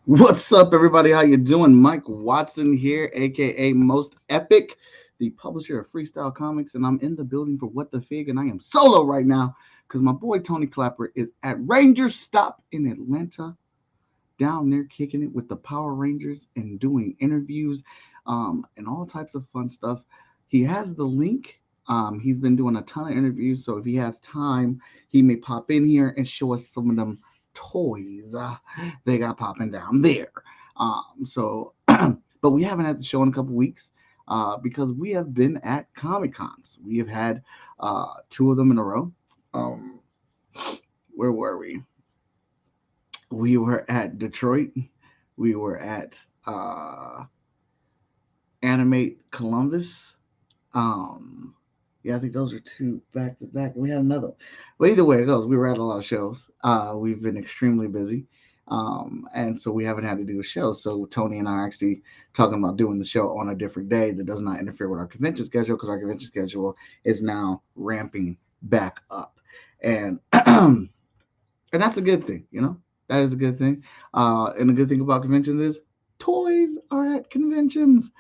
What's up, everybody? How you doing? Mike Watson here, aka Most Epic, the publisher of Freestyle Comics, and I'm in the building for What the Fig, and I am solo right now because my boy Tony Clapper is at Ranger Stop in Atlanta, down there kicking it with the Power Rangers and doing interviews, and all types of fun stuff. He has the link. He's been doing a ton of interviews, so if he has time, he may pop in here and show us some of them toys they got popping down there. But we haven't had the show in a couple weeks because we have been at Comic Cons. We have had two of them in a row. Um, where were we? We were at Detroit. We were at Animate Columbus. Um, yeah, I think those are two back to back. We had another one. But either way it goes, we were at a lot of shows. We've been extremely busy. And so we haven't had to do a show. So Tony and I are actually talking about doing the show on a different day that does not interfere with our convention schedule because our convention schedule is now ramping back up. And and that's a good thing, you know. That is a good thing. And the good thing about conventions is toys are at conventions.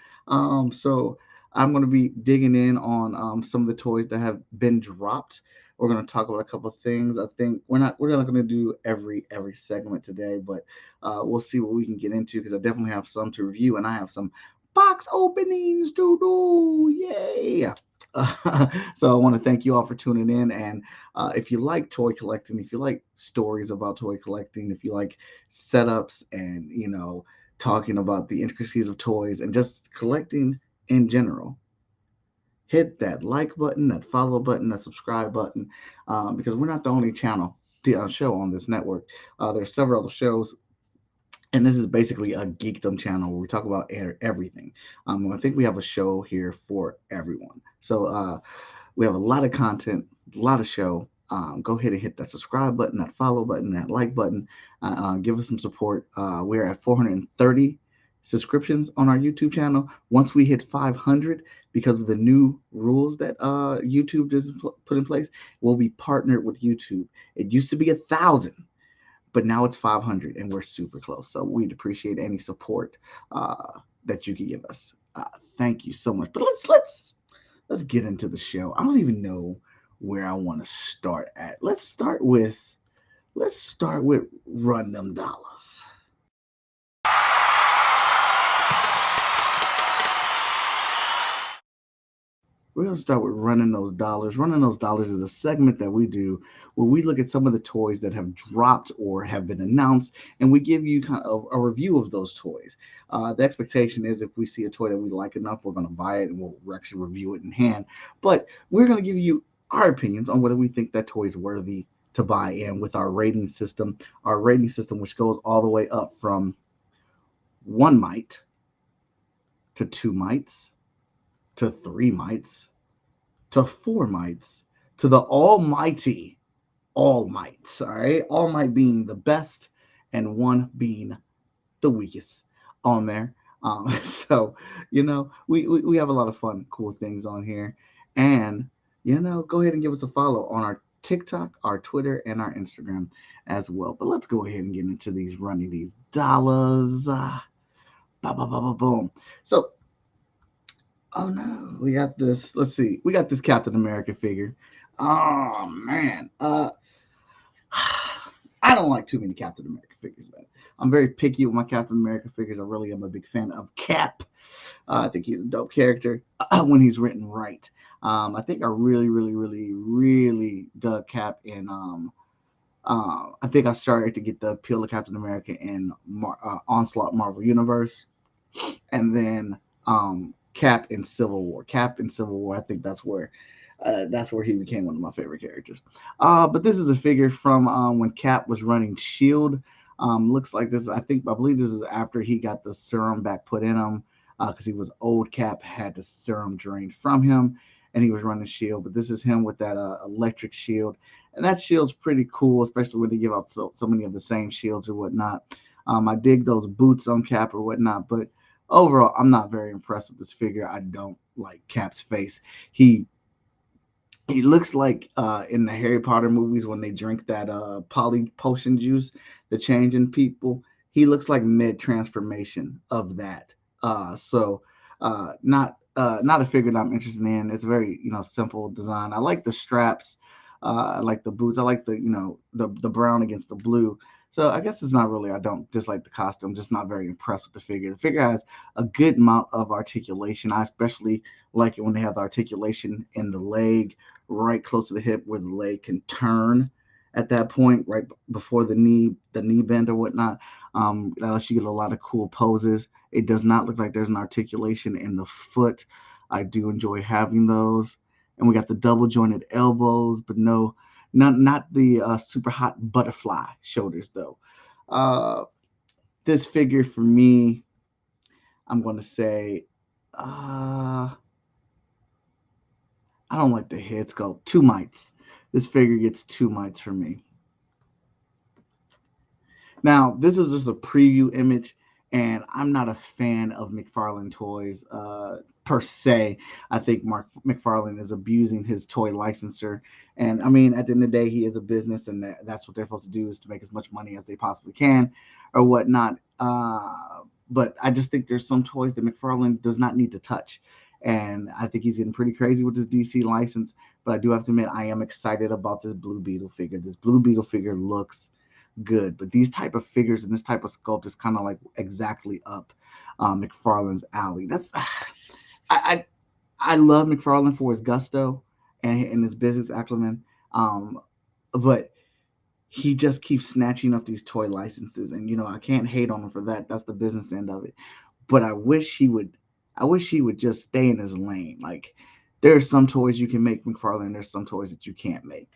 So I'm going to be digging in on some of the toys that have been dropped. We're going to talk about a couple of things. I think we're not going to do every segment today, but we'll see what we can get into because I definitely have some to review and I have some box openings to do. Yay! So I want to thank you all for tuning in. And if you like toy collecting, if you like stories about toy collecting, if you like setups and talking about the intricacies of toys and just collecting in general, hit that like button, that follow button, that subscribe button, because we're not the only show on this network. There's several other shows, and this is basically a geekdom channel where we talk about everything. I think we have a show here for everyone. So we have a lot of content, a lot of show. Go ahead and hit that subscribe button, that follow button, that like button. Give us some support. We're at 430 subscriptions on our YouTube channel. Once we hit 500, because of the new rules that YouTube just put in place, we'll be partnered with YouTube. It used to be 1,000, but now it's 500 and we're super close. So we'd appreciate any support that you can give us. Thank you so much. But let's get into the show. I don't even know where I want to start at. Let's start with Run Them Dollars. We're going to start with Running Those Dollars. Running Those Dollars is a segment that we do where we look at some of the toys that have dropped or have been announced, and we give you kind of a review of those toys. The expectation is if we see a toy that we like enough, we're going to buy it and we'll actually review it in hand. But we're going to give you our opinions on whether we think that toy is worthy to buy in with our rating system, which goes all the way up from 1 mite to 2 mites to 3 mites to 4 mites to the almighty All Mites. All right, All Might being the best and one being the weakest on there. So we have a lot of fun, cool things on here, and go ahead and give us a follow on our TikTok, our Twitter, and our Instagram as well. But let's go ahead and get into these running these dollars. Boom. So oh no, we got this. Let's see. We got this Captain America figure. Oh man. I don't like too many Captain America figures, man. I'm very picky with my Captain America figures. I really am a big fan of Cap. I think he's a dope character when he's written right. I think I really, really, really, really dug Cap in. I think I started to get the appeal of Captain America in Onslaught Marvel Universe, and then Cap in Civil War. Cap in Civil War. I think that's where he became one of my favorite characters. But this is a figure from when Cap was running Shield. Looks like this. I believe this is after he got the serum back put in him because he was old. Cap had the serum drained from him, and he was running Shield. But this is him with that electric shield, and that shield's pretty cool, especially when they give out so many of the same shields or whatnot. I dig those boots on Cap or whatnot, but overall, I'm not very impressed with this figure. I don't like Cap's face. He looks like in the Harry Potter movies when they drink that poly potion juice, the change in people. he looks like mid transformation of that. So not a figure that I'm interested in. It's a very simple design. I like the straps. I like the boots. I like the the brown against the blue. So I guess it's not really I don't dislike the costume. Just not very impressed with the figure. The figure has a good amount of articulation. I especially like it when they have the articulation in the leg, right close to the hip, where the leg can turn at that point, right before the knee bend or whatnot. That lets you get a lot of cool poses. It does not look like there's an articulation in the foot. I do enjoy having those. And we got the double jointed elbows, but no, not the super hot butterfly shoulders though. Uh, this figure for me, I'm going to say, I don't like the head sculpt. 2 mites. This figure gets 2 mites for me. Now, this is just a preview image, and I'm not a fan of McFarlane toys per se. I think Mark McFarlane is abusing his toy licensor, and I mean, at the end of the day, he is a business, and that's what they're supposed to do is to make as much money as they possibly can, or whatnot. But I just think there's some toys that McFarlane does not need to touch. And I think he's getting pretty crazy with this DC license. But I do have to admit, I am excited about this Blue Beetle figure. This Blue Beetle figure looks good. But these type of figures and this type of sculpt is kind of like exactly up McFarlane's alley. That's I I love McFarlane for his gusto and his business acumen, but he just keeps snatching up these toy licenses, and I can't hate on him for that. That's the business end of it. But I wish he would just stay in his lane. Like there are some toys you can make McFarlane, there's some toys that you can't make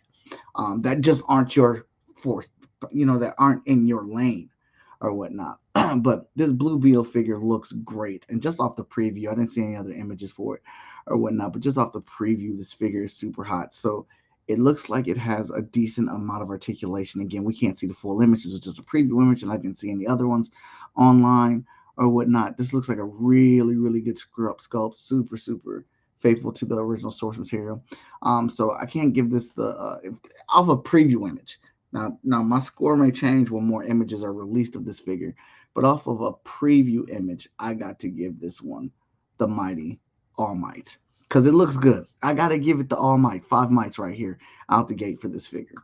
that just aren't your force, that aren't in your lane or whatnot. But this Blue Beetle figure looks great. And just off the preview, I didn't see any other images for it or whatnot, but just off the preview, this figure is super hot. So it looks like it has a decent amount of articulation. Again, we can't see the full image. This was just a preview image, and I didn't see any other ones online or whatnot. This looks like a really, really good screw up sculpt. Super, super faithful to the original source material. So I can't give this the off a preview image. Now my score may change when more images are released of this figure, but off of a preview image, I got to give this one the mighty All Might because it looks good. I got to give it the All Might, 5 mites right here out the gate for this figure.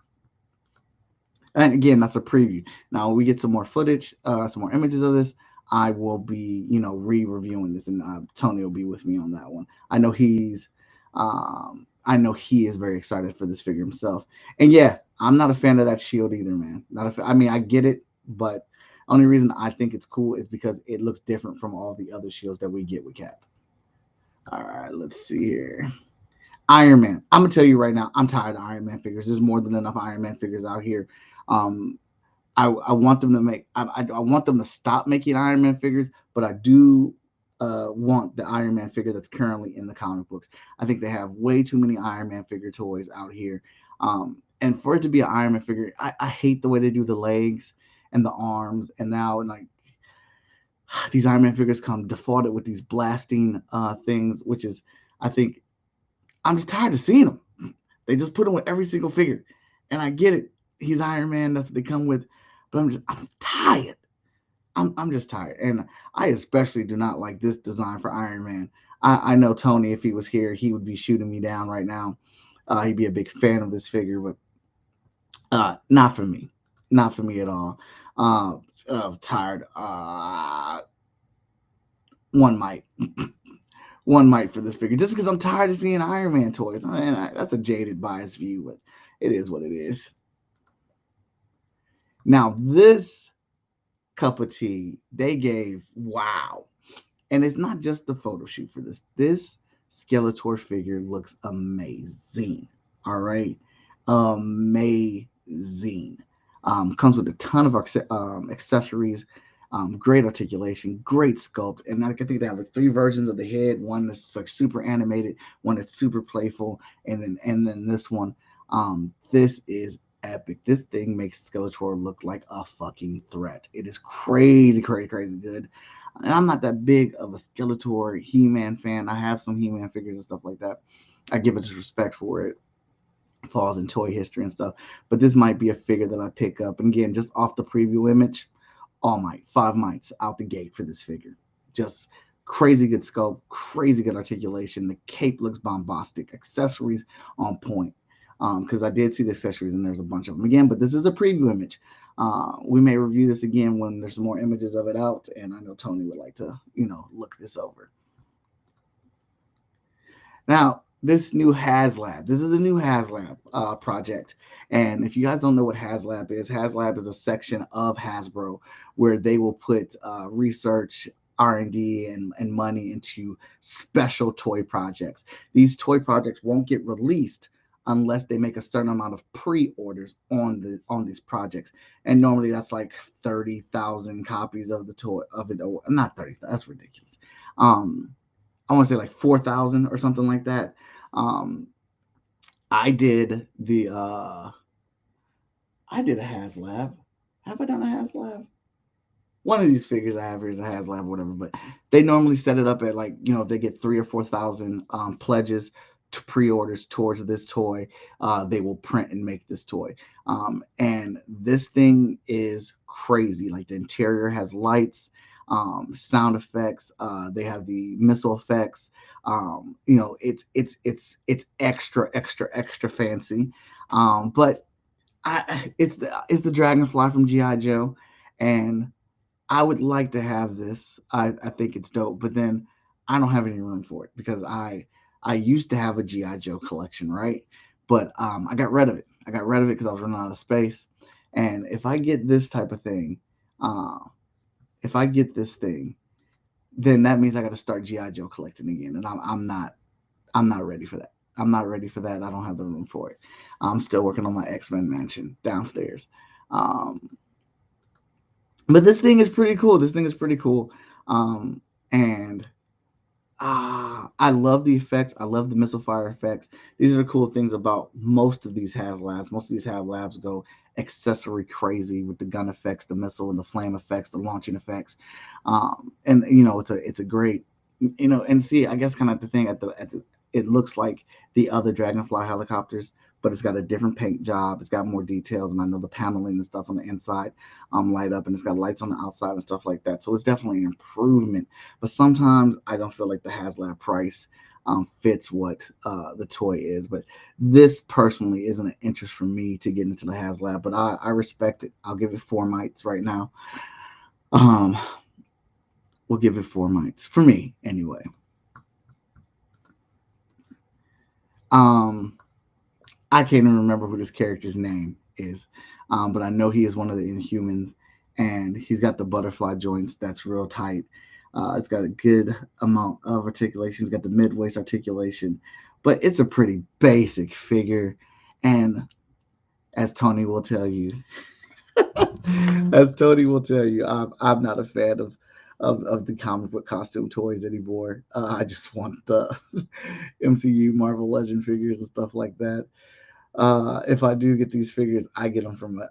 And again, that's a preview. Now we get some more footage, some more images of this. I will be, re-reviewing this, and Tony will be with me on that one. I know he is very excited for this figure himself. And yeah, I'm not a fan of that shield either, man. Not a fan. I mean, I get it, but only reason I think it's cool is because it looks different from all the other shields that we get with Cap. All right, let's see here. Iron Man. I'm gonna tell you right now, I'm tired of Iron Man figures. There's more than enough Iron Man figures out here. Um, I want them to make. I want them to stop making Iron Man figures, but I do want the Iron Man figure that's currently in the comic books. I think they have way too many Iron Man figure toys out here, and for it to be an Iron Man figure, I hate the way they do the legs and the arms, and now like these Iron Man figures come defaulted with these blasting things, which is I think I'm just tired of seeing them. They just put him with every single figure, and I get it. He's Iron Man. That's what they come with. But I'm tired. I'm just tired, and I especially do not like this design for Iron Man. I know Tony, if he was here, he would be shooting me down right now. He'd be a big fan of this figure, but not for me. Not for me at all. Tired. 1 mite. 1 mite for this figure, just because I'm tired of seeing Iron Man toys. I mean, that's a jaded, biased view, but it is what it is. Now, this cup of tea, they gave wow. And it's not just the photo shoot for this. This Skeletor figure looks amazing. All right. Amazing. Comes with a ton of accessories, great articulation, great sculpt. And I think they have like 3 versions of the head. One that's like super animated, one that's super playful, and then this one. This is epic. This thing makes Skeletor look like a fucking threat. It is crazy, crazy, crazy good. And I'm not that big of a Skeletor He-Man fan. I have some He-Man figures and stuff like that. I give it respect for it. Falls in toy history and stuff. But this might be a figure that I pick up. And again, just off the preview image, All Might, 5 mites out the gate for this figure. Just crazy good sculpt, crazy good articulation. The cape looks bombastic, accessories on point. Because I did see the accessories and there's a bunch of them again, but this is a preview image. We may review this again when there's more images of it out, and I know Tony would like to, look this over. Now, this new HasLab. This is a new HasLab project. And if you guys don't know what HasLab is a section of Hasbro where they will put research, R&D, and money into special toy projects. These toy projects won't get released unless they make a certain amount of pre-orders on these projects. And normally that's like 30,000 copies of the toy of it. Or not 30, that's ridiculous. I want to say like 4,000 or something like that. Um, I did the I did a HasLab. Have I done a HasLab? One of these figures I have here is a HasLab, whatever. But they normally set it up at like, if they get 3 or 4,000 pledges to pre-orders towards this toy, they will print and make this toy. And this thing is crazy. Like the interior has lights, sound effects. They have the missile effects. It's extra fancy. But it's the Dragonfly from GI Joe, and I would like to have this. I think it's dope, but then I don't have any room for it because I used to have a GI Joe collection, right? But I got rid of it. I got rid of it because I was running out of space. And if I get this type of thing, uh, if I get this thing, then that means I got to start GI Joe collecting again, and I'm not ready for that. I'm not ready for that. I don't have the room for it. I'm still working on my X-Men mansion downstairs. Um, but this thing is pretty cool. This thing is pretty cool. And I love the effects. I love the missile fire effects. These are the cool things about most of these HasLabs. Most of these HasLabs go accessory crazy with the gun effects, the missile and the flame effects, the launching effects. And it's a great, and see, I guess kind of the thing at the it looks like the other Dragonfly helicopters, but it's got a different paint job. It's got more details, and I know the paneling and stuff on the inside light up, and it's got lights on the outside and stuff like that. So it's definitely an improvement. But sometimes I don't feel like the HasLab price fits what the toy is. But this personally isn't an interest for me to get into the HasLab, but I respect it. I'll give it 4 mites right now. Um, we'll give it 4 mites for me anyway. Um, I can't even remember who this character's name is, but I know he is one of the Inhumans, and he's got the butterfly joints that's real tight. It's got a good amount of articulation. It's got the mid waist articulation, but it's a pretty basic figure. And as Tony will tell you, as Tony will tell you, I'm not a fan of the comic book costume toys anymore. I just want the MCU Marvel Legend figures and stuff like that. If I do get these figures, I get them from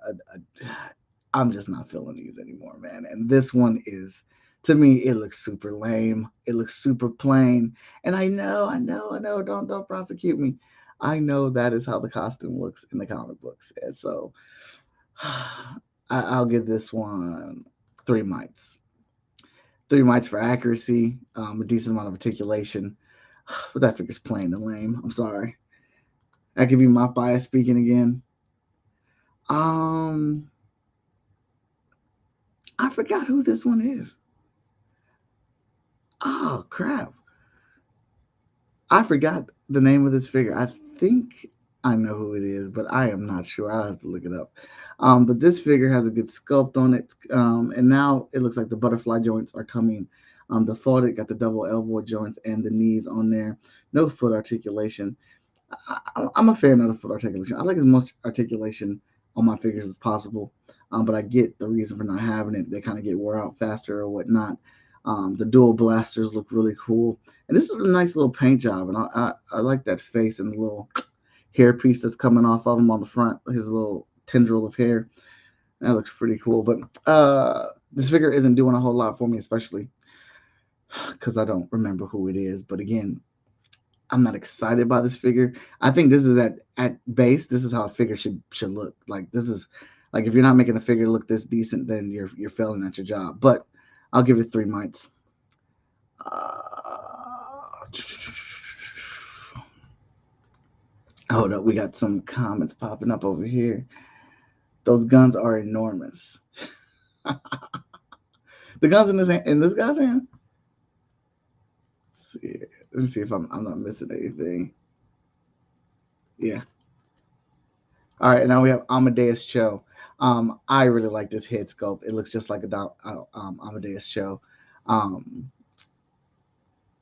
I'm just not feeling these anymore, man. And this one is, to me, it looks super lame. It looks super plain. And I know. Don't prosecute me. I know that is how the costume looks in the comic books, and so I'll give this one 3 mites. 3 mites for accuracy, a decent amount of articulation. But that figure's plain and lame. I'm sorry. That could be my bias speaking again. Um, I forgot who this one is. Oh crap! I forgot the name of this figure. I think I know who it is, but I am not sure. I'll have to look it up. But this figure has a good sculpt on it, and now it looks like the butterfly joints are coming. Default, it got the double elbow joints and the knees on there. No foot articulation. I'm a fan of the foot articulation. I like as much articulation on my figures as possible, but I get the reason for not having it. They kind of get wore out faster or whatnot. The dual blasters look really cool, and this is a nice little paint job. And I like that face and the little hair piece that's coming off of him on the front. His little tendril of hair. That looks pretty cool. But this figure isn't doing a whole lot for me, especially because I don't remember who it is. But again, I'm not excited by this figure. I think this is at base. This is how a figure should look. Like this is Like if you're not making a figure look this decent, then you're failing at your job. But I'll give it 3 mites. Hold up, we got some comments popping up over here. Those guns are enormous. The guns in this guy's hand. Let's see. Let me see if I'm not missing anything. Yeah. All right, now we have Amadeus Cho. I really like this head sculpt. It looks just like a Amadeus Cho. Um,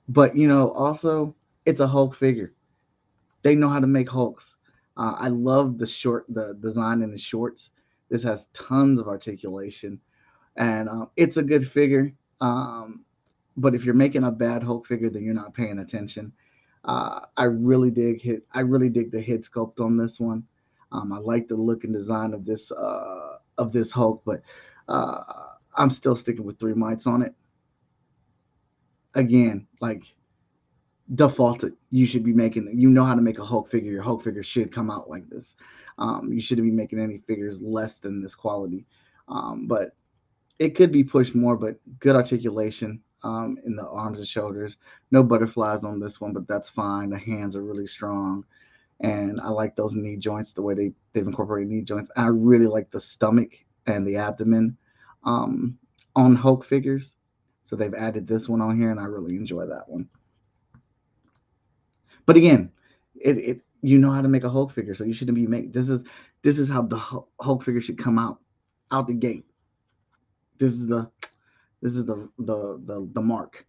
but also it's a Hulk figure. They know how to make Hulks. I love the design in the shorts. This has tons of articulation, and it's a good figure. But if you're making a bad Hulk figure, then you're not paying attention. I really dig the head sculpt on this one. I like the look and design of this Hulk, but uh, I'm still sticking with 3 mites on it. Again, like defaulted, you should be making. You know how to make a Hulk figure. Your Hulk figure should come out like this. You shouldn't be making any figures less than this quality. But it could be pushed more, but good articulation in the arms and shoulders. No butterflies on this one, but that's fine. The hands are really strong, and I like those knee joints, the way they've incorporated knee joints. And I really like the stomach and the abdomen um, on Hulk figures. So they've added this one on here, and I really enjoy that one. But again, it you know how to make a Hulk figure, so you shouldn't be making. This is how the Hulk figure should come out the gate. This is the mark.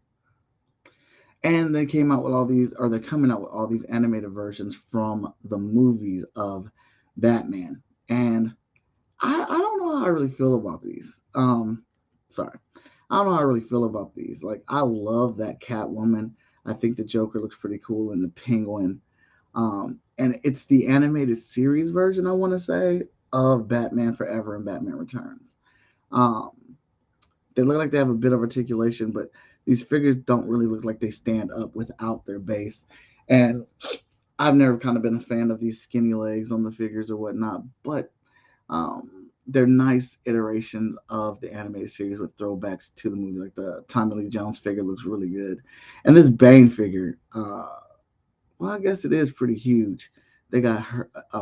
And they came out with all these, or they're coming out with all these animated versions from the movies of Batman. And I don't know how I really feel about these. Sorry. I don't know how I really feel about these. Like, I love that Catwoman. I think the Joker looks pretty cool, and the Penguin. And it's the animated series version, I want to say, of Batman Forever and Batman Returns. Um, they look like they have a bit of articulation, but these figures don't really look like they stand up without their base. And I've never kind of been a fan of these skinny legs on the figures or whatnot, but they're nice iterations of the animated series with throwbacks to the movie. Like the Tommy Lee Jones figure looks really good, and this Bane figure, well, I guess it is pretty huge. They got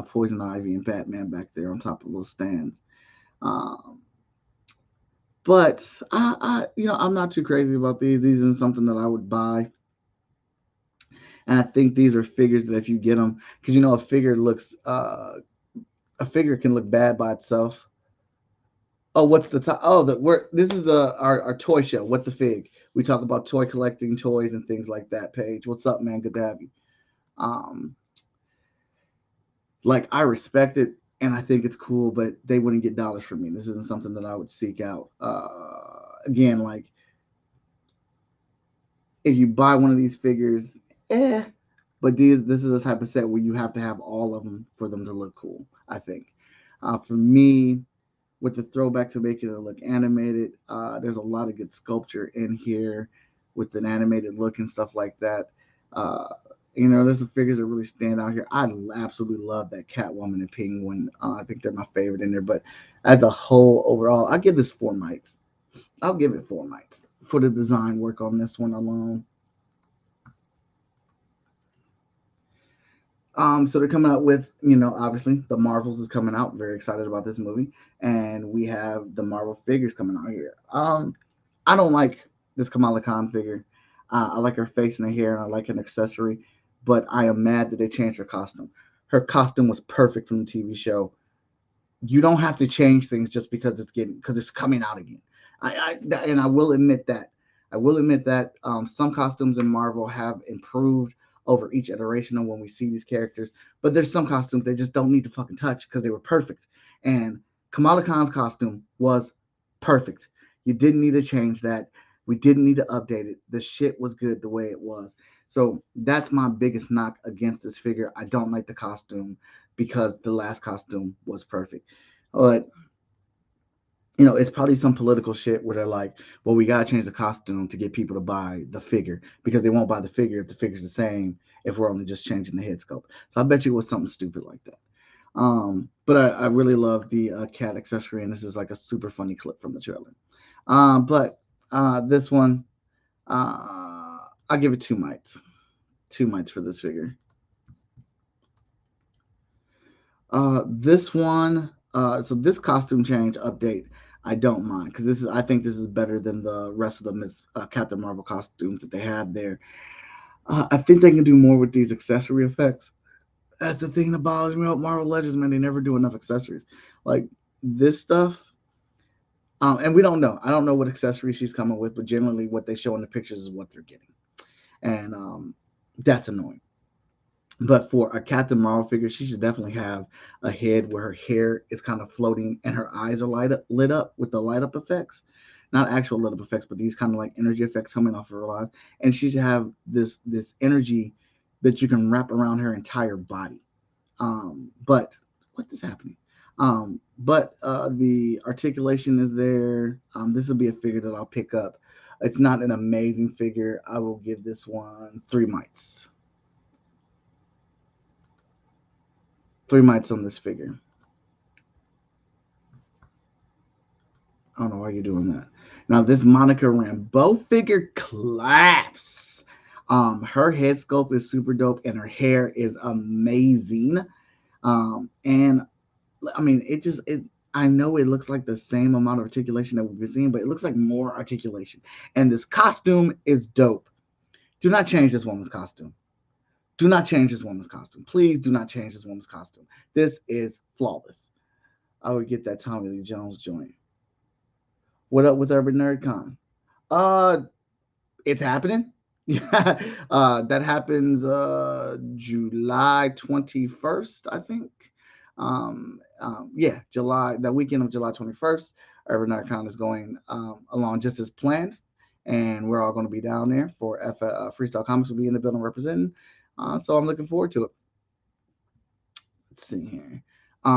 Poison Ivy and Batman back there on top of those stands. Um, but I'm not too crazy about these. These isn't something that I would buy. And I think these are figures that if you get them, because a figure can look bad by itself. Oh, what's the top? Oh, this is our toy show. What the fig? We talk about toy collecting, toys, and things like that. Paige, what's up, man? Good to have you. Um, like, I respect it and I think it's cool, but they wouldn't get dollars from me. This isn't something that I would seek out. Again, like, if you buy one of these figures, eh. But this is a type of set where you have to have all of them for them to look cool, I think. For me, with the throwback to making it look animated, there's a lot of good sculpture in here with an animated look and stuff like that. Uh, there's some figures that really stand out here. I absolutely love that Catwoman and Penguin. I think they're my favorite in there. But as a whole, overall, I give this 4 mites. I'll give it 4 mites for the design work on this one alone. So they're coming out with, obviously the Marvels is coming out. Very excited about this movie, and we have the Marvel figures coming out here. I don't like this Kamala Khan figure. I like her face and her hair, and I like an accessory, but I am mad that they changed her costume. Her costume was perfect from the TV show. You don't have to change things just because it's coming out again. And I will admit that. Some costumes in Marvel have improved over each iteration of when we see these characters, but there's some costumes they just don't need to fucking touch because they were perfect. And Kamala Khan's costume was perfect. You didn't need to change that. We didn't need to update it. The shit was good the way it was. So that's my biggest knock against this figure. I don't like the costume because the last costume was perfect. But it's probably some political shit where they're like, well, we gotta change the costume to get people to buy the figure because they won't buy the figure if the figure's the same if we're only just changing the head sculpt. So I bet you it was something stupid like that. But I really love the cat accessory, and this is like a super funny clip from the trailer. But this one, I'll give it 2 mites. 2 mites for this figure. This one, so this costume change update, I don't mind because I think this is better than the rest of the Captain Marvel costumes that they have there. I think they can do more with these accessory effects. That's the thing that bothers me about Marvel Legends, man. They never do enough accessories. Like this stuff, and we don't know. I don't know what accessories she's coming with, but generally what they show in the pictures is what they're getting, and that's annoying. But for a Captain Marvel figure, she should definitely have a head where her hair is kind of floating and her eyes are lit up with the light up effects. Not actual lit up effects, but these kind of like energy effects coming off of her eyes. And she should have this energy that you can wrap around her entire body. But what is happening? But the articulation is there. This will be a figure that I'll pick up. It's not an amazing figure. I will give this one 3 mites. 3 mites on this figure. I don't know why you're doing that. Now this Monica Rambeau figure claps. Her head sculpt is super dope, and her hair is amazing. And I mean, it. I know it looks like the same amount of articulation that we've been seeing, but it looks like more articulation. And this costume is dope. Do not change this woman's costume. Do not change this woman's costume. Please do not change this woman's costume. This is flawless. I would get that Tommy Lee Jones joint. What up with Urban Nerd Con? Uh, it's happening. Yeah, that happens July 21st, I think. Yeah, July that weekend of July 21st. Urban Nerd Con is going along just as planned, and we're all going to be down there for Freestyle Comics will be in the building representing. So I'm looking forward to it. Let's see here.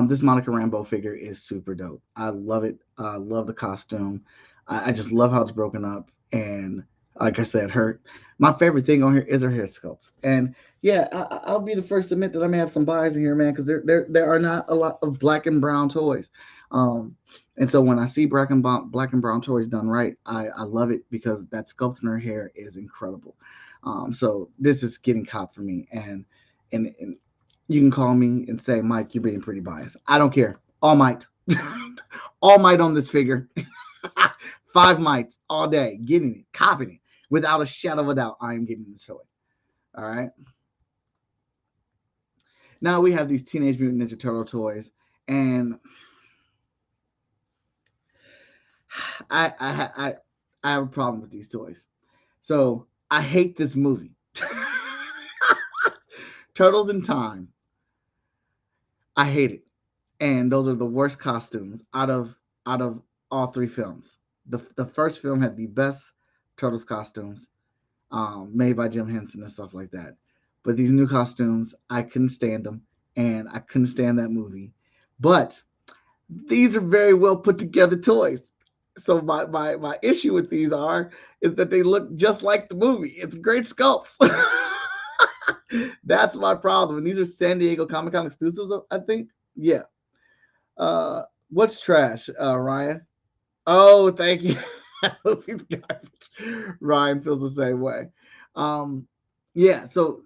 This Monica Rambeau figure is super dope. I love it. I love the costume. I just love how it's broken up. And like I said, her my favorite thing on here is her hair sculpt. And yeah, I'll be the first to admit that I may have some bias in here, man, because there are not a lot of black and brown toys. Um, and so when I see black and brown toys done right, I love it because that sculpt in her hair is incredible. So this is getting caught for me, and you can call me and say, Mike, you're being pretty biased. I don't care. All might. All might on this figure. 5 mites all day. Getting it. Copping it. Without a shadow of a doubt, I am getting this toy. All right. Now we have these Teenage Mutant Ninja Turtle toys. And I have a problem with these toys. So I hate this movie. Turtles in Time. I hate it. And those are the worst costumes out of all three films. The first film had the best Turtles costumes made by Jim Henson and stuff like that. But these new costumes, I couldn't stand them, and I couldn't stand that movie. But these are very well put together toys. So my issue with these is that they look just like the movie. It's great sculpts. That's my problem. And these are San Diego Comic Con exclusives, I think. Yeah. What's trash, Ryan? Oh, thank you. Movie's garbage. Ryan feels the same way. Um, yeah, so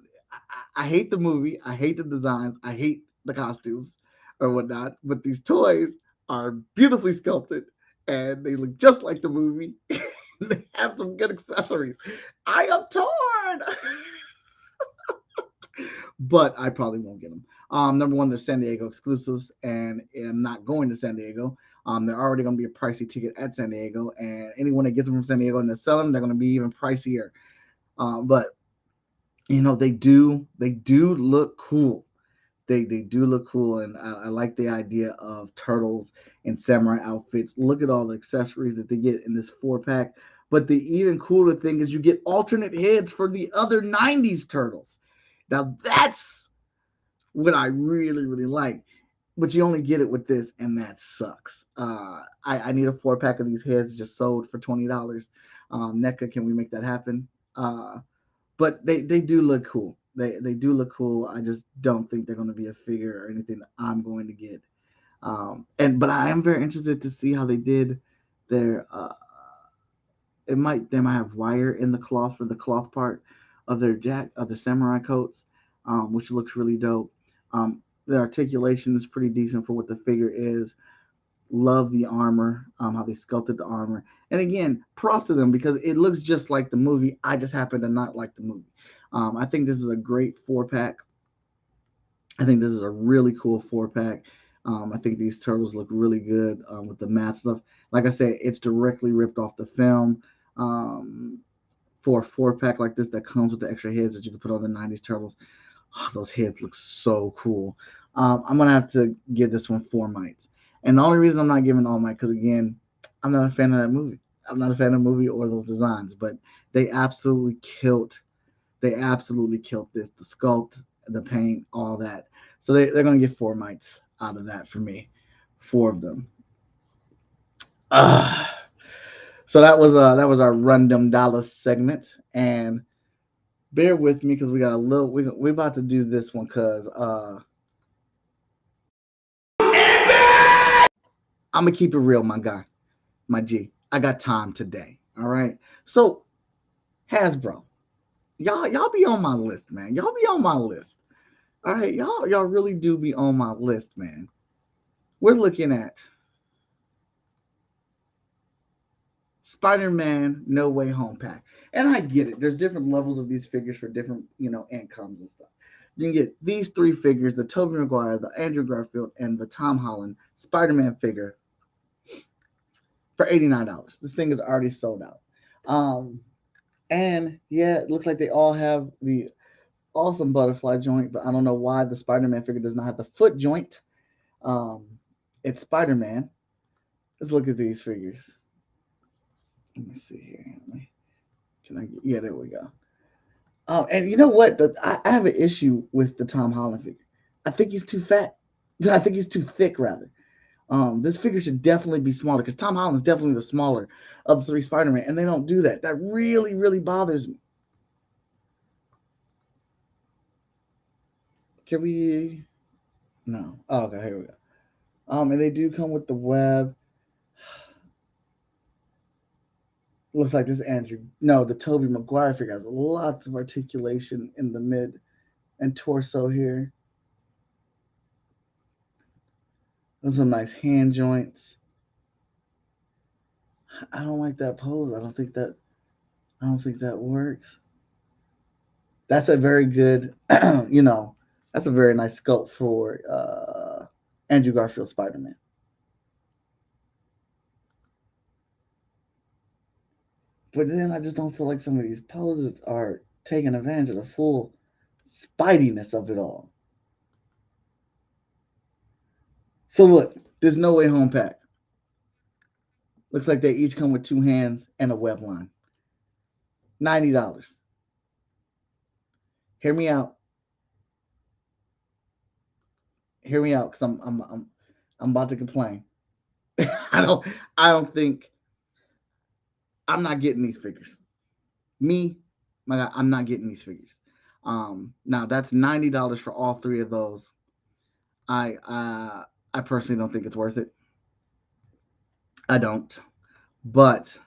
I hate the movie. I hate the designs. I hate the costumes or whatnot. But these toys are beautifully sculpted and they look just like the movie. They have some good accessories. I am torn. But I probably won't get them. Number one, they're San Diego exclusives, and I'm not going to San Diego. They're already going to be a pricey ticket at San Diego, and anyone that gets them from San Diego and they sell them, they're going to be even pricier. But they do look cool. They do look cool, and I like the idea of turtles and samurai outfits. Look at all the accessories that they get in this 4 pack. But the even cooler thing is you get alternate heads for the other '90s turtles. Now that's what I really, really like. But you only get it with this, and that sucks. I need a 4 pack of these heads just sold for $20. NECA, can we make that happen? But they do look cool. They do look cool. I just don't think they're going to be a figure or anything that I'm going to get. And but I am very interested to see how they did their. They might have wire in the cloth for the cloth part of their samurai coats, which looks really dope. The articulation is pretty decent for what the figure is. Love the armor, how they sculpted the armor. And again, props to them because it looks just like the movie. I just happen to not like the movie. I think this is a great 4 pack. I think this is a really cool 4 pack. I think these turtles look really good with the matte stuff. Like I said, it's directly ripped off the film. Um, for a 4 pack like this that comes with the extra heads that you can put on the 90s turtles, oh, those heads look so cool. I'm gonna have to give this one 4 mites. And the only reason I'm not giving all might because again, I'm not a fan of that movie. I'm not a fan of the movie or those designs, but they absolutely killed. They absolutely killed this. The sculpt, the paint, all that. So they're gonna get 4 mites out of that for me. 4 of them. Uh, so that was our Random Dallas segment, and bear with me because we got a little. We about to do this one because I'm gonna keep it real, my guy, my G. I got time today. All right. So Hasbro, y'all be on my list, man. Y'all be on my list. All right, y'all really do be on my list, man. We're looking at Spider-Man No Way Home pack. And I get it. There's different levels of these figures for different, incomes and stuff. You can get these 3 figures, the Tobey Maguire, the Andrew Garfield, and the Tom Holland Spider-Man figure for $89. This thing is already sold out. Um, and yeah, it looks like they all have the awesome butterfly joint, but I don't know why the Spider-Man figure does not have the foot joint. It's Spider-Man. Let's look at these figures. Let me see here. Can I? Yeah, there we go. And you know what? I have an issue with the Tom Holland figure. I think he's too fat. I think he's too thick, rather. This figure should definitely be smaller because Tom Holland's definitely the smaller of the 3 Spider-Man, and they don't do that. That really, really bothers me. Can we? No. Oh, okay, here we go. And they do come with the web. Looks like this Andrew. No, the Tobey Maguire figure has lots of articulation in the mid and torso here. Those some nice hand joints. I don't like that pose. I don't think that. I don't think that works. That's a very good. That's a very nice sculpt for Andrew Garfield Spider-Man. But then I just don't feel like some of these poses are taking advantage of the full spidiness of it all. So look, there's No Way Home pack. Looks like they each come with 2 hands and a web line. $90. Hear me out. Hear me out, because I'm about to complain. I don't I don't think I'm not getting these figures. Me, my God, I'm not getting these figures. Now that's $90 for all 3 of those. I personally don't think it's worth it. I don't. But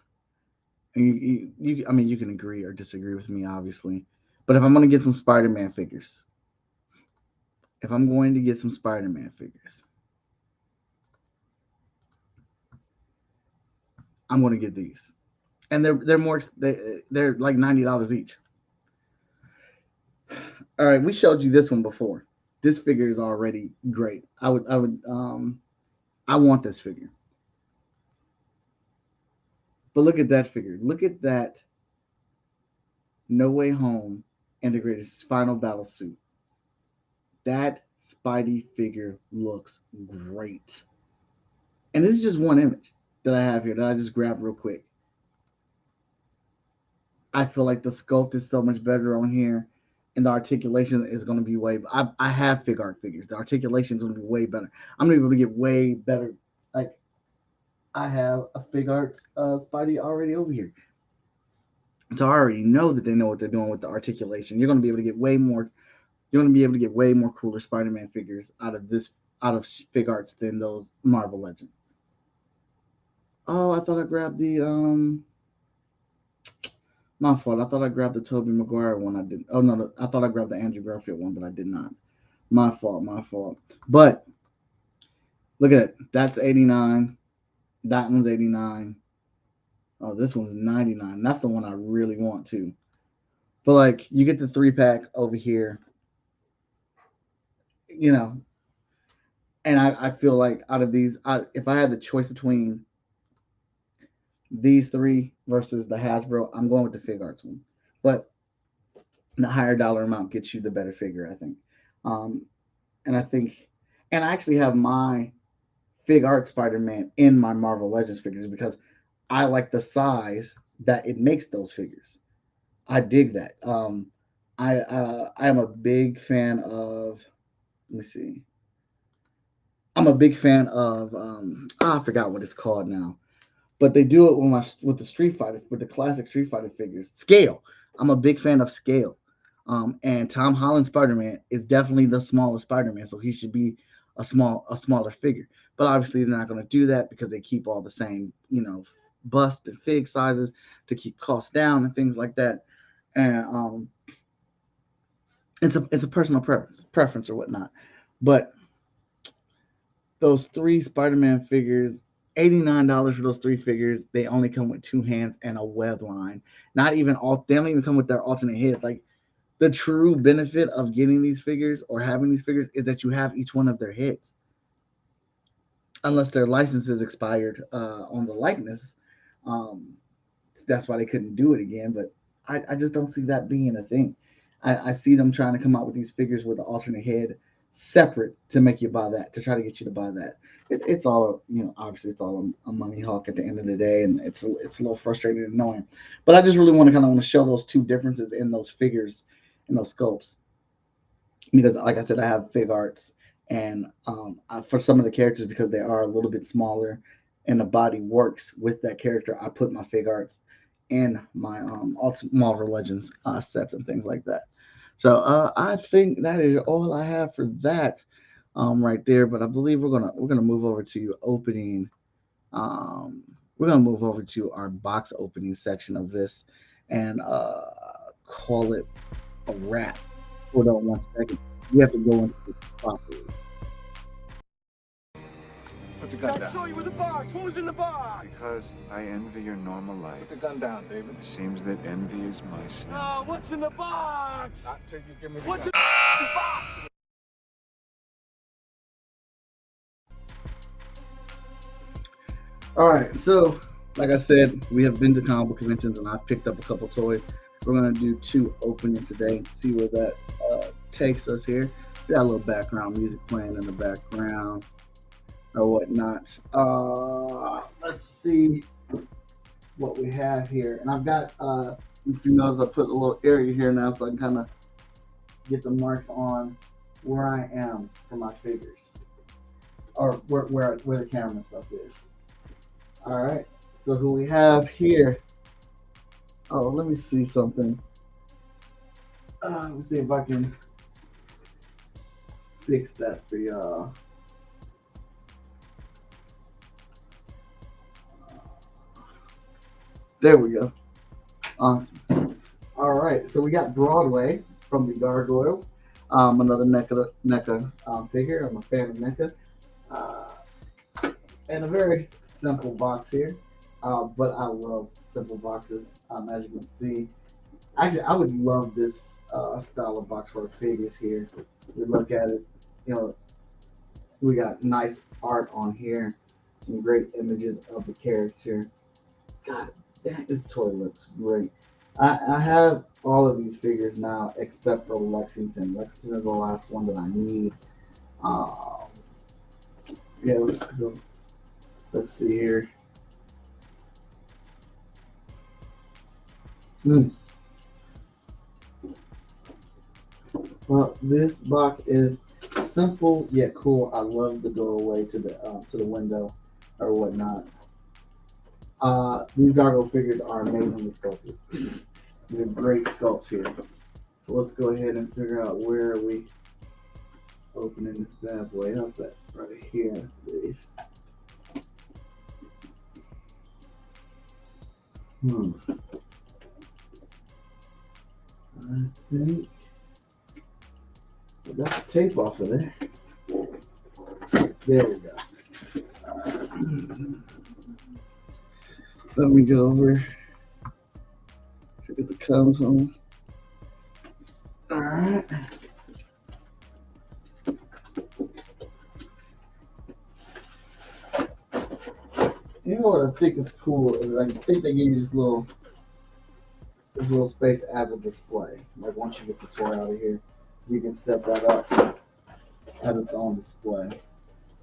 I mean, you can agree or disagree with me, obviously. But if I'm gonna get some Spider-Man figures, if I'm going to get some Spider-Man figures, I'm going to get these, and they're like $90 each. All right, we showed you this one before. This figure is already great. I want this figure. But look at that figure. Look at that No Way Home integrated final battle suit. That Spidey figure looks great. And this is just one image that I have here that I just grabbed real quick. I feel like the sculpt is so much better on here, and the articulation is going to be way. I have fig art figures. The articulation is going to be way better. I'm going to be able to get way better. Like I have a fig art Spidey already over here. So I already know that they know what they're doing with the articulation. You're going to be able to get way more. You're going to be able to get way more cooler Spider-Man figures out of Fig Arts than those Marvel Legends. Oh, I thought I grabbed the My fault. I thought I grabbed the Tobey Maguire one. I didn't. Oh no, I thought I grabbed the Andrew Garfield one, but I did not. My fault. My fault. But look at it. That's 89. That one's 89. Oh, this one's 99. That's the one I really want to. But like, you get the 3-pack over here, you know, and I feel like out of these, if I had the choice between these three versus the Hasbro, I'm going with the Fig Arts one. But the higher dollar amount gets you the better figure, I think. Um, and I think, and I actually have my Fig Art Spider Man in my Marvel Legends figures because I like the size that it makes those figures. I dig that. I am a big fan of. Let me see. I'm a big fan of. I forgot what it's called now, but they do it with the Street Fighter, with the classic Street Fighter figures. Scale. I'm a big fan of scale. And Tom Holland Spider Man is definitely the smallest Spider Man, so he should be a smaller figure. But obviously they're not going to do that because they keep all the same, bust and fig sizes to keep costs down and things like that. And it's a personal preference or whatnot. But those three Spider-Man figures, $89 for those three figures. They only come with two hands and a web line. Not even all. They don't even come with their alternate heads. Like the true benefit of getting these figures or having these figures is that you have each one of their heads, unless their license is expired on the likeness. Um, that's why they couldn't do it again. But I just don't see that being a thing. I see them trying to come out with these figures with an alternate head separate to make you buy that, to try to get you to buy that. It's all, obviously it's all a money hawk at the end of the day, and it's a little frustrating and annoying. But I just really want to show those two differences in those figures, in those sculpts, because like I said, I have Fig Arts, and for some of the characters, because they are a little bit smaller and the body works with that character, I put my Fig Arts in my Marvel Legends sets and things like that. So I think that is all I have for that right there. But I believe we're gonna move over to opening. Um, we're gonna move over to our box opening section of this and call it a wrap. Hold on one second. We have to go into this properly. Put the gun down. I saw you with the box. What was in the box? Because I envy your normal life. Put the gun down, David. It seems that envy is my sin. No, what's in the box? Not till you give me the what's gun. In the box? All right, so like I said, we have been to comic book conventions and I've picked up a couple toys. We're gonna do two openings today and see where that takes us here. We got a little background music playing in the background or whatnot. Let's see what we have here. And I've got, if you notice, I put a little area here now so I can kind of get the marks on where I am for my figures, or where the camera stuff is. All right, so who we have here? Oh, let me see something. Let me see if I can fix that for y'all. There we go. Awesome. All right, so we got Broadway from the Gargoyles. Another NECA figure. I'm a fan of NECA. And a very simple box here. But I love simple boxes, as you can see. Actually, I would love this style of box for the figures here. We look at it, we got nice art on here. Some great images of the character. God, this toy looks great. I have all of these figures now except for Lexington. Lexington is the last one that I need. Yeah, let's see here. Well, this box is simple yet cool. I love the doorway to the window or whatnot. These gargoyle figures are amazingly sculpted. These are great sculpts here. So let's go ahead and figure out where we opening this bad boy up at. Right here, I believe. I think I got the tape off of there. There we go. Let me go over. Get the comes on. Alright. You know what I think is cool is I think they gave you this little space as a display. Like once you get the toy out of here, you can set that up as its own display.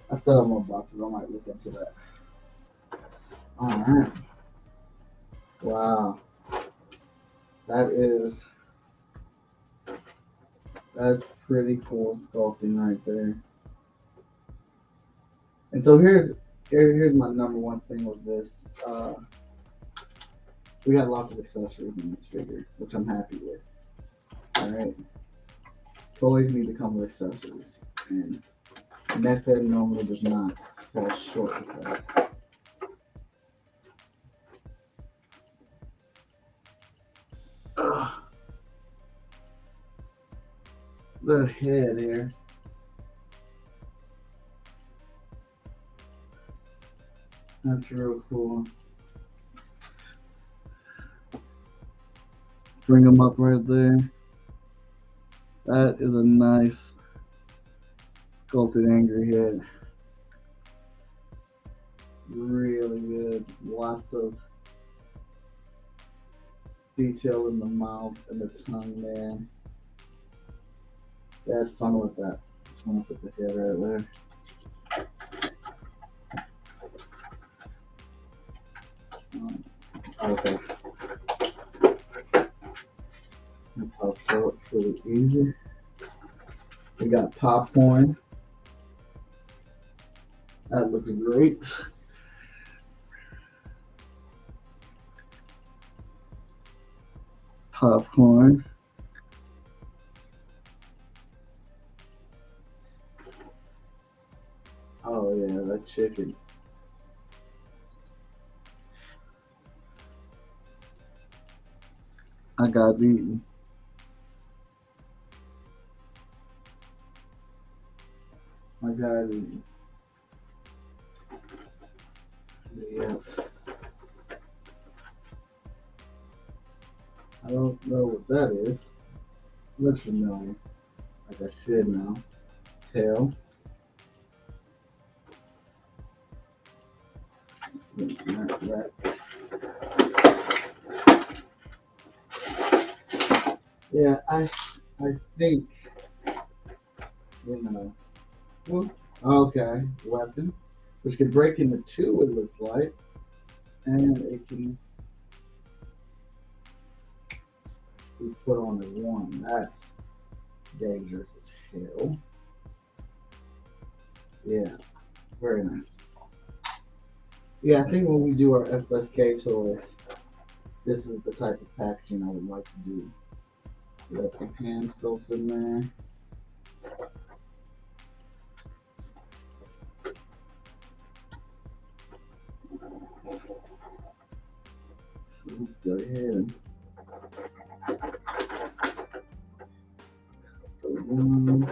I still have more boxes. I might look into that. Alright. Wow. That's pretty cool sculpting right there. And so here's my number one thing with this. We got lots of accessories in this figure, which I'm happy with. Alright. Toys need to come with accessories. And Method normally does not fall short of that. The head here. That's real cool. Bring them up right there. That is a nice sculpted angry head. Really good. Lots of detail in the mouth and the tongue there. Yeah, had fun with that. Just want to put the head right there. Okay. It pops out pretty easy. We got popcorn. That looks great. Popcorn. Oh yeah, that chicken. I got eaten. My guy's eating. Yeah. I don't know what that is. Looks familiar. Like I should know. Tail. That. Yeah, I think, you know. Well, okay, weapon, which can break into two, it looks like, and it can be put on as one. That's dangerous as hell. Yeah, very nice. Yeah, I think when we do our FSK toys, this is the type of packaging I would like to do. We got some hand sculpts in there. So let's go ahead. Those ones.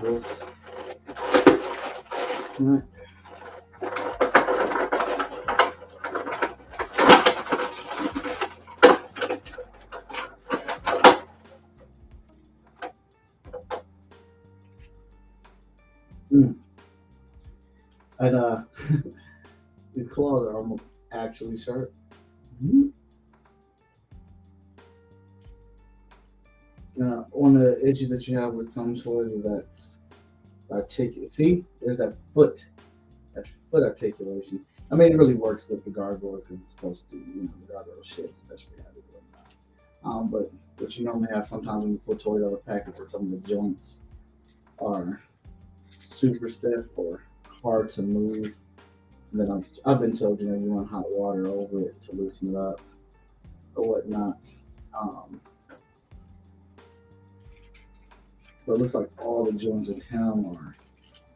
This. Right. And these claws are almost actually sharp. One of the issues that you have with some toys is that see, there's that foot articulation. I mean, it really works with the gargoyles because it's supposed to, the gargoyle shit, especially how they do it. But you normally have sometimes when you pull toys out of the package, some of the joints are super stiff or hard to move. And then I've been told, you run hot water over it to loosen it up or whatnot. Um, but it looks like all the joints with him are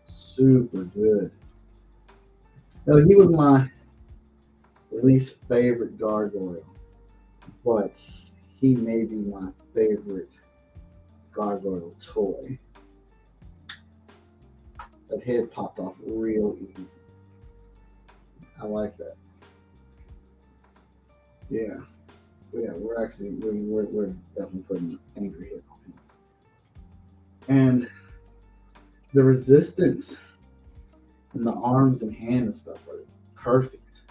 super good. Now, he was my least favorite gargoyle, but he may be my favorite gargoyle toy. That head popped off real easy. I like that. Yeah, yeah, we're definitely putting angry hit on him. And the resistance and the arms and hands and stuff are perfect.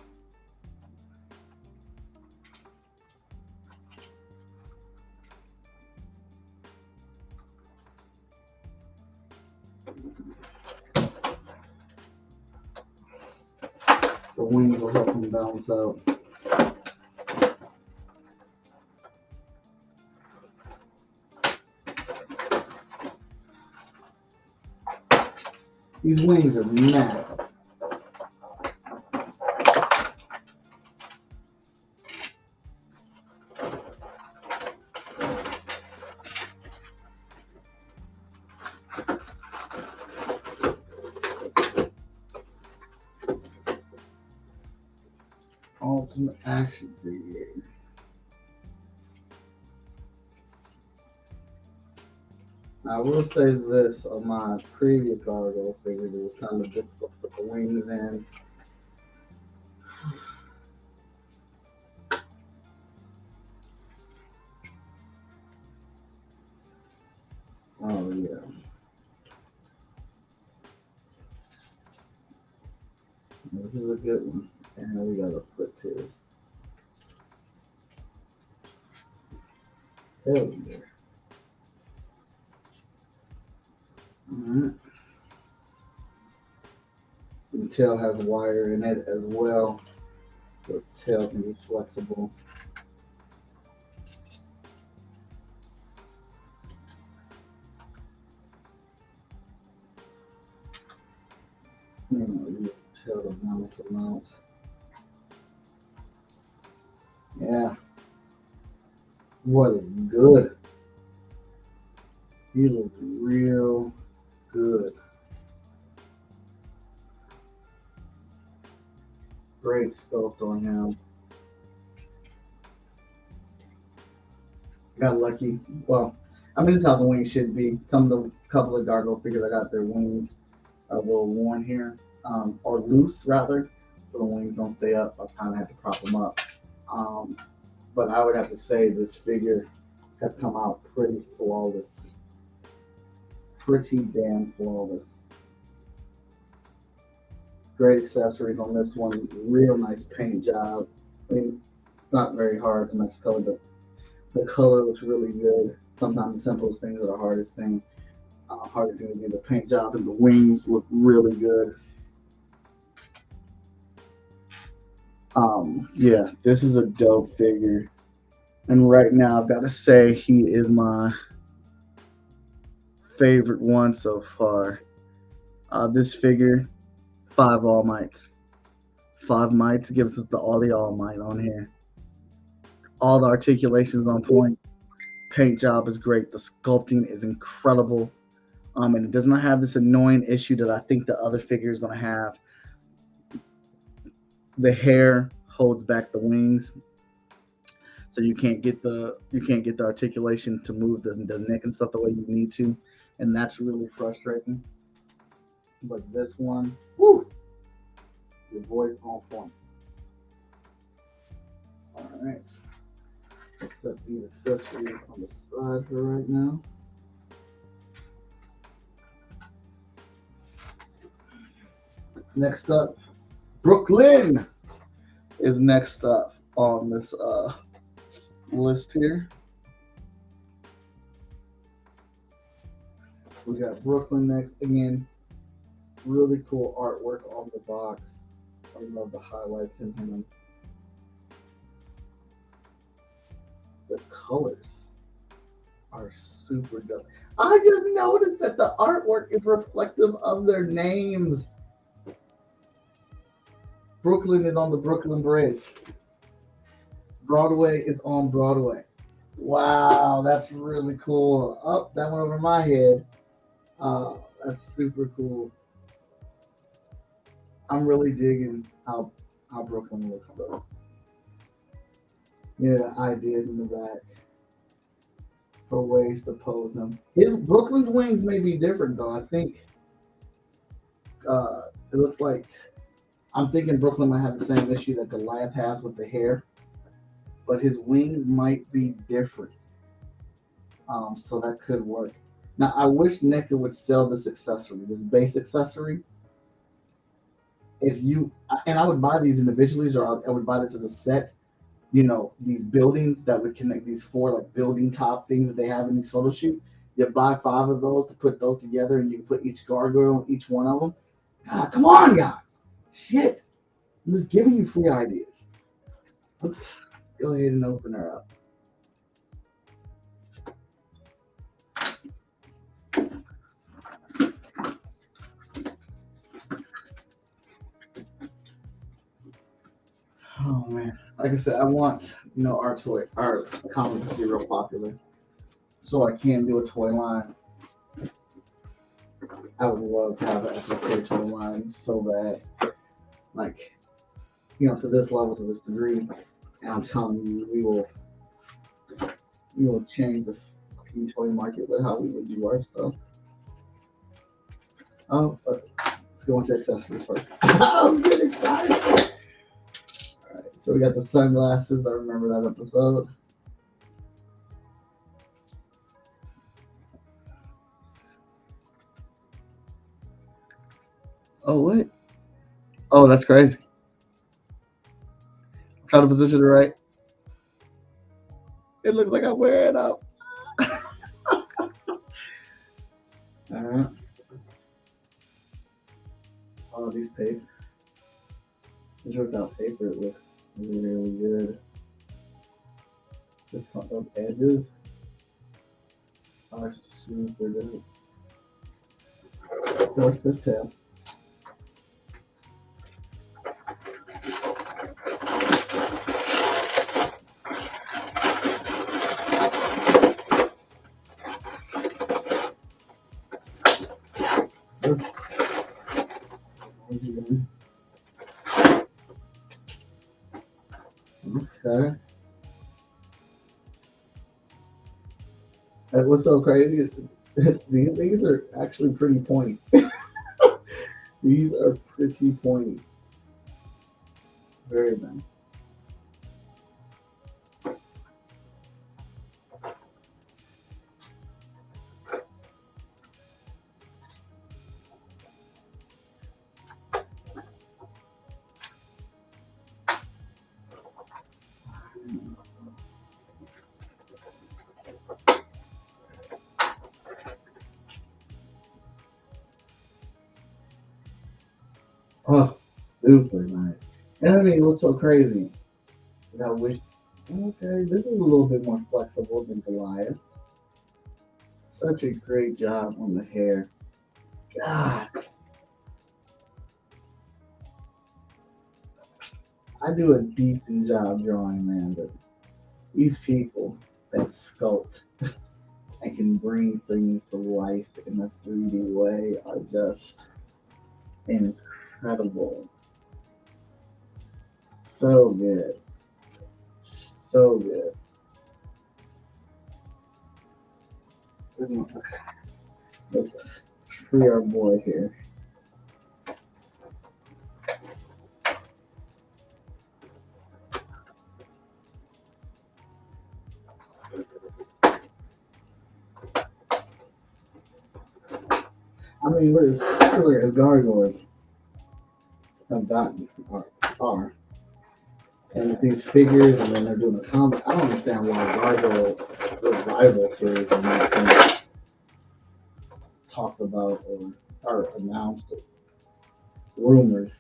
The wings will help him balance out. These wings are massive. Ultimate action figure. Now, I will say this on my previous gargoyle figures, it was kind of difficult to put the wings in. Oh, yeah. This is a good one. And we gotta put his tail in there. Alright. The tail has wire in it as well. So its tail can be flexible. Use the tail to balance them out. Yeah. What is good? He looks real good. Great sculpt on him. Got lucky. Well, I mean, this is how the wings should be. Some of the couple of gargoyle figures I got, their wings are a little worn here, or loose rather, so the wings don't stay up. I kind of had to prop them up. But I would have to say this figure has come out pretty flawless. Pretty damn flawless. Great accessories on this one. Real nice paint job. I mean, it's not very hard to match color, but the color looks really good. Sometimes the simplest things are the hardest thing. Hardest thing to do. The paint job and the wings look really good. Yeah, this is a dope figure. And right now, I've got to say, he is my favorite one so far. This figure, 5 All Mights. 5 Mights gives us all the All Might on here. All the articulations on point. Paint job is great. The sculpting is incredible. And it does not have this annoying issue that I think the other figure is going to have. The hair holds back the wings, so you can't get the articulation to move the neck and stuff the way you need to, and that's really frustrating. But this one, whoo, your boy's on point. All right, let's set these accessories on the side for right now. Next up, Brooklyn is next up on this list here. We got Brooklyn next. Again, really cool artwork on the box. I love the highlights in him. The colors are super dope. I just noticed that the artwork is reflective of their names. Brooklyn is on the Brooklyn Bridge. Broadway is on Broadway. Wow, that's really cool. Oh, that went over my head. That's super cool. I'm really digging how Brooklyn looks though. Yeah, the ideas in the back for ways to pose them. His Brooklyn's wings may be different though. I think it looks like I'm thinking Brooklyn might have the same issue that Goliath has with the hair, but his wings might be different. So that could work. Now I wish NECA would sell this accessory, this base accessory. If you and I would buy these individually, or I would buy this as a set. These buildings that would connect these four like building top things that they have in these photo shoot. You buy 5 of those to put those together, and you can put each gargoyle on each one of them. God, come on, guys! Shit, I'm just giving you free ideas. Let's go ahead and open her up. Oh man, like I said, I want our comics to be real popular, so I can do a toy line. I would love to have an FSK toy line so bad, like to this level, to this degree. And I'm telling you, we will change the fucking toy market with how we would do our stuff. Oh, but let's go into accessories first. I was getting excited. All right, so we got the sunglasses. I remember that episode. Oh wait. Oh, that's crazy. I'm trying to position it right. It looks like I'm wearing it up. All right. Oh, these paper. These worked out paper. It looks really good. The top of edges are super good. Of course, this tab. Okay. What's so crazy is these things are actually pretty pointy. These are pretty pointy. Very nice. Oh, super nice. And I mean, what's so crazy is I wish, okay, this is a little bit more flexible than Goliath's. Such a great job on the hair. God, I do a decent job drawing, man, but these people that sculpt and can bring things to life in a 3D way are just incredible. So good. So good. Let's free our boy here. I mean, what is popular as gargoyles have gotten are. And with these figures, and then they're doing a comic. I don't understand why Gargoyle Revival series is not being talked about or announced or rumored.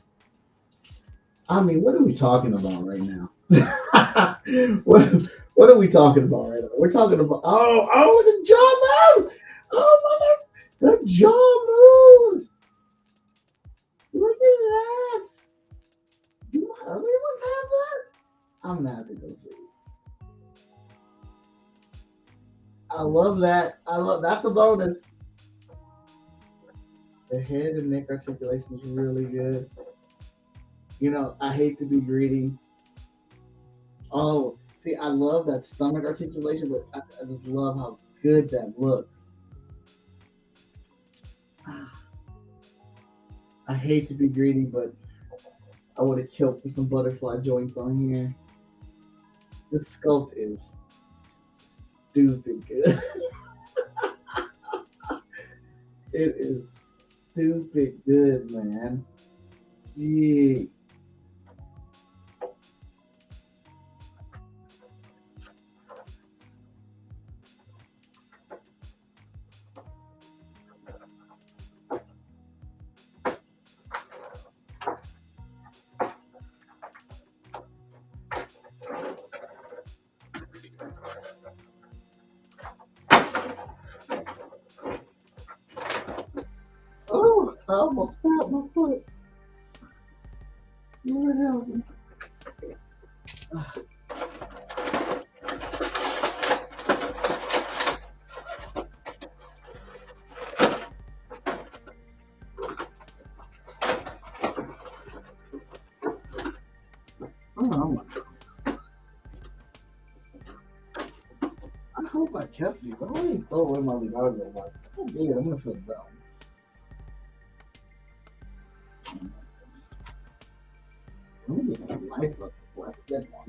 I mean, what are we talking about right now? what What are we talking about right now? We're talking about the jaw moves. Oh mother, the jaw moves. Look at that. Do my other ones have that? I'm gonna have to go see. I love that. I love that's a bonus. The head and neck articulation is really good. I hate to be greedy. Oh, see, I love that stomach articulation, but I just love how good that looks. I hate to be greedy, but I would have killed for some butterfly joints on here. This sculpt is stupid good. It is stupid good, man. Jeez. Oh, I almost stabbed my foot. Lord help me. Oh, I hope I kept these. I already throw away my regardless. Like, oh yeah, I'm gonna feel dumb. Let me get some life up before I step on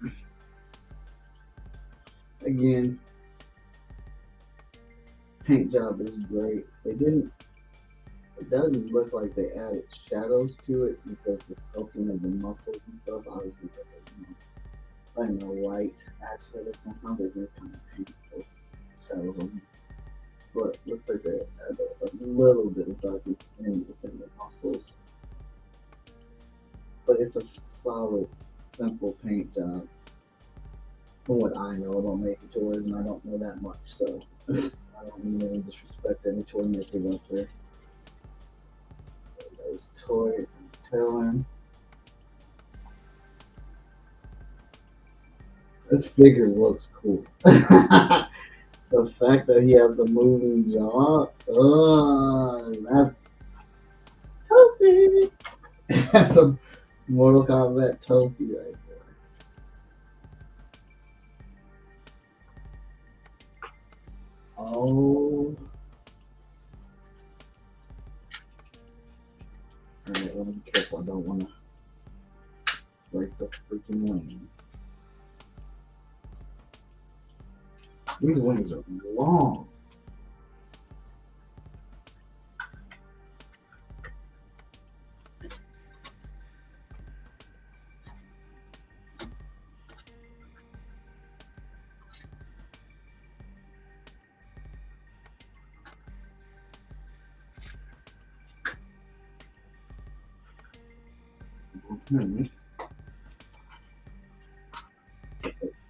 it. Again, paint job is great. It doesn't look like they added shadows to it because the sculpting of the muscles and stuff, obviously, I know white actually, like sometimes they do kind of paint those shadows on. But looks like they add a little bit of darkness in within the muscles. But it's a solid, simple paint job. From what I know about making toys, and I don't know that much, so I don't mean any disrespect to any toy makers out there. There's toy telling. This figure looks cool. The fact that he has the moving jaw, that's toasty. That's a Mortal Kombat toasty right there. Oh. Alright, let me be careful. I don't want to break the freaking wings. These wings are long.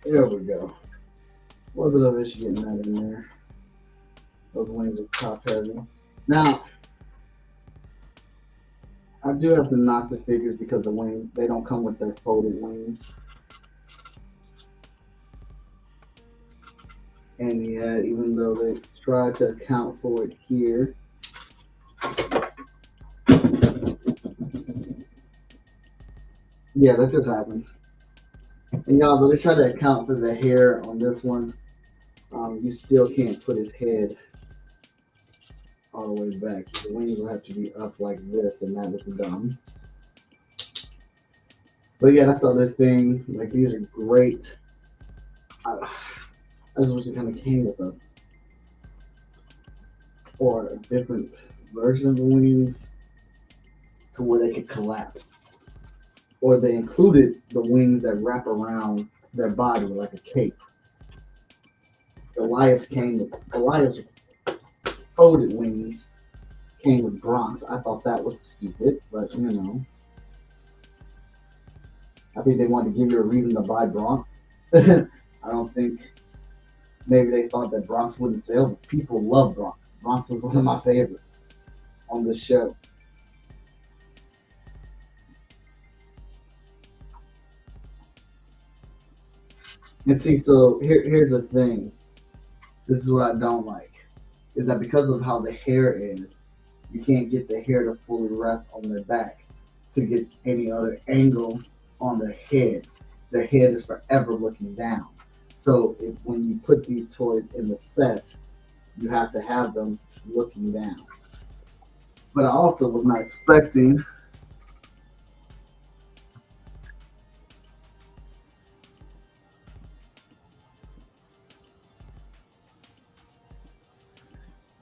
There we go. A little bit of it getting that in there. Those wings are top heavy. Now, I do have to knock the figures because the wings, they don't come with their folded wings. And yeah, even though they try to account for it here, yeah, that just happened. And y'all, though they try to account for the hair on this one, you still can't put his head all the way back. The wings will have to be up like this, and that looks dumb. But yeah, that's the other thing. Like, these are great. I just wish it kind of came with a different version of the wings to where they could collapse. Or they included the wings that wrap around their body like a cape. Goliath's folded wings came with Bronx. I thought that was stupid, but I think they wanted to give you a reason to buy Bronx. I don't think maybe they thought that Bronx wouldn't sell, but people love Bronx. Bronx is one of my favorites on this show. And see, so here's the thing. This is what I don't like. Is that because of how the hair is, you can't get the hair to fully rest on their back to get any other angle on their head. Their head is forever looking down. So when you put these toys in the set, you have to have them looking down. But I also was not expecting.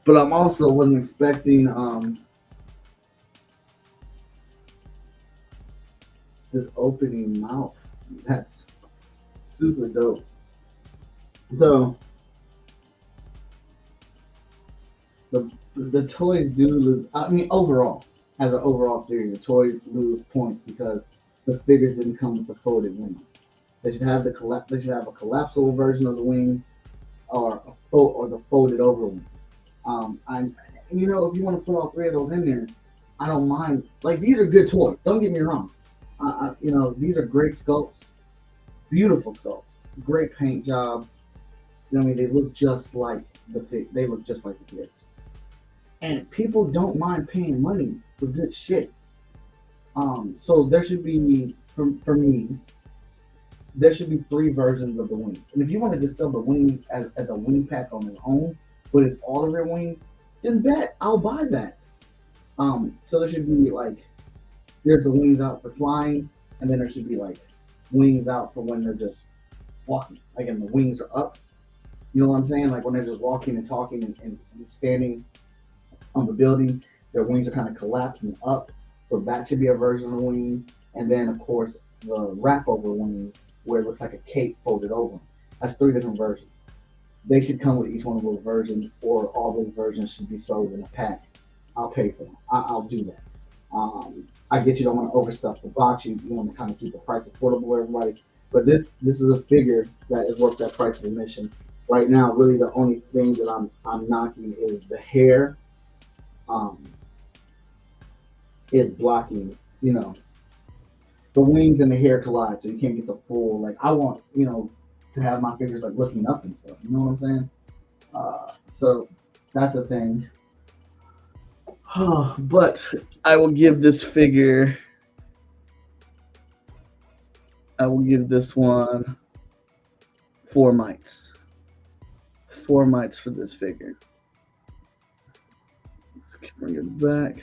But I'm also wasn't expecting this opening mouth. That's super dope. So the toys do lose. I mean, overall, as an overall series, the toys lose points because the figures didn't come with the folded wings. They should have They should have a collapsible version of the wings, or the folded over wings. I'm, if you want to put all three of those in there, I don't mind. Like these are good toys. Don't get me wrong. These are great sculpts, beautiful sculpts, great paint jobs. You know what I mean? They look just like They look just like the figures. And people don't mind paying money for good shit. So there should be, for me, there should be three versions of the wings. And if you want to just sell the wings as a wing pack on its own, but it's all of your wings, then bet I'll buy that. So there should be like there's the wings out for flying, and then there should be like wings out for when they're just walking. Like and the wings are up. You know what I'm saying? Like when they're just walking and talking and standing on the building, their wings are kind of collapsing up. So that should be a version of the wings. And then of course the wrap over wings where it looks like a cape folded over. That's three different versions. They should come with each one of those versions, or all those versions should be sold in a pack. I'll pay for them. I'll do that. I get you don't want to overstuff the box. You want to kind of keep the price affordable for everybody. But this is a figure that is worth that price of admission. Right now, really the only thing that I'm knocking is the hair. Um, is blocking. The wings and the hair collide, so you can't get the full. Like I want to have my figures like looking up and stuff. You know what I'm saying? So that's the thing. But I will give this figure. I will give this one 4 mites. 4 mites for this figure. Let's bring it back.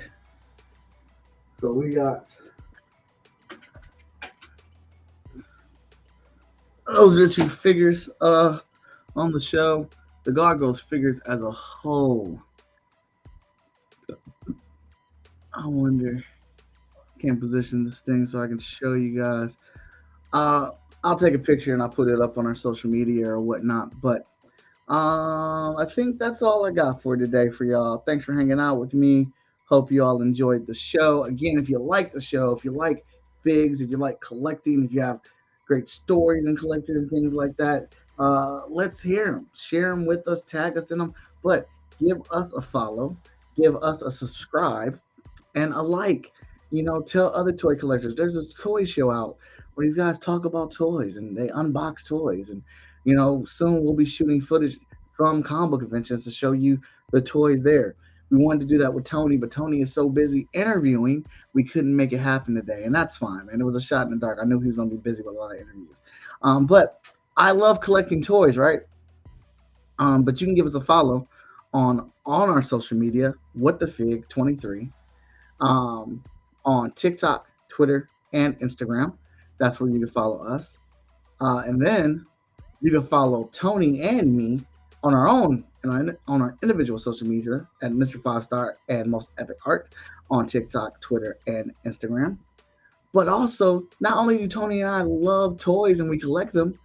So we got those are the two figures on the show. The Gargoyles figures as a whole. I wonder. Can't position this thing so I can show you guys. I'll take a picture and I'll put it up on our social media or whatnot. But I think that's all I got for today for y'all. Thanks for hanging out with me. Hope you all enjoyed the show. Again, if you like the show, if you like figs, if you like collecting, if you have great stories and collecting and things like that, let's hear them. Share them with us, tag us in them. But give us a follow, give us a subscribe, and a like. Tell other toy collectors. There's this toy show out where these guys talk about toys and they unbox toys. And, soon we'll be shooting footage from comic book conventions to show you the toys there. We wanted to do that with Tony, but Tony is so busy interviewing, we couldn't make it happen today. And that's fine, man. It was a shot in the dark. I knew he was going to be busy with a lot of interviews. But I love collecting toys, right? But you can give us a follow on our social media, WTFig23, on TikTok, Twitter, and Instagram. That's where you can follow us. And then you can follow Tony and me on our own and on our individual social media at Mr. 5 Star and Most Epic Art on TikTok, Twitter, and Instagram. But also, not only do Tony and I love toys and we collect them,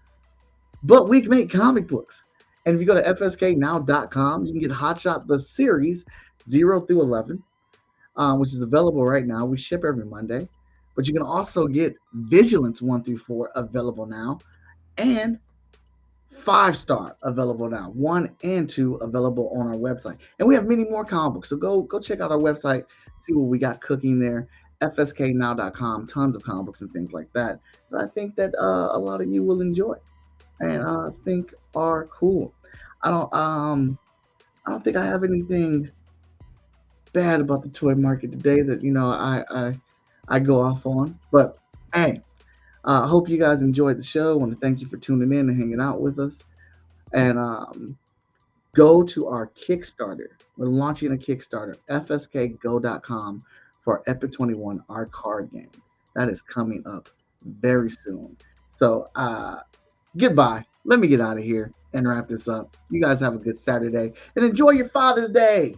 but we make comic books. And if you go to fsknow.com, you can get Hotshot the series 0 through 11, which is available right now. We ship every Monday. But you can also get Vigilance 1 through 4 available now, and 5 star available now, 1 and 2 available on our website. And we have many more comic books. So go check out our website, see what we got cooking there. fsknow.com, tons of comic books and things like that. But I think that a lot of you will enjoy and think are cool. I don't I don't think I have anything bad about the toy market today that I go off on. But hey, I hope you guys enjoyed the show. I want to thank you for tuning in and hanging out with us. And go to our Kickstarter. We're launching a Kickstarter, fskgo.com, for Epic 21, our card game. That is coming up very soon. So goodbye. Let me get out of here and wrap this up. You guys have a good Saturday and enjoy your Father's Day.